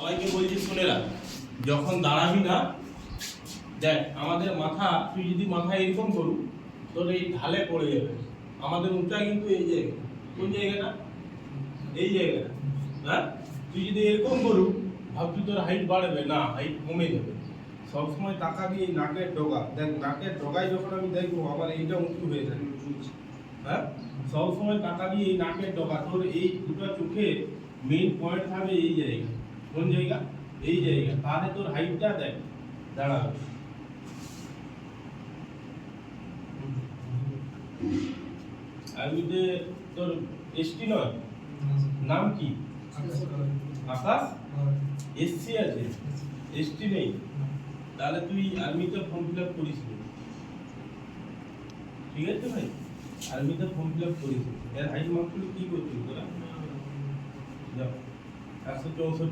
সবাইকে বলছি শুনে রাখ, যখন দাঁড়াবি না দেখ আমাদের মাথা, তুই যদি মাথা এরকম করু তোর এই ঢালে পড়ে যাবে। আমাদের উঁচা কিন্তু এই জায়গা, কোন জায়গাটা? এই জায়গাটা। হ্যাঁ, তুই যদি এরকম করু ভাবছি তোর হাইট বাড়বে না, হাইট কমে যাবে। সবসময় তাকাবি এই নাকের ডগা, দেখ নাকের ডগায় যখন আমি দেখবো আমার এইটা উঁচু হয়ে যাবে। হ্যাঁ, সবসময় তাকাবি এই নাকের ডগা, তোর এই দুটো চোখে মেইন পয়েন্ট থাকবে এই জায়গা। কোন জায়গা? এই জায়গা। তাহলে তোর হাইটটা দেখ দাঁড়াবে। আরবিতে তোর এসটি নয়, নাম কি? আকাশ। এসসি আছে, এসটি নেই। তাহলে তুই আর্মিতে ফর্ম ফিল আপ করিস নি, ঠিক আছে ভাই? আর্মিতে ফর্ম ফিল আপ করিস। এর হাইট মার্কগুলো কি করছিস তোরা? যাও 164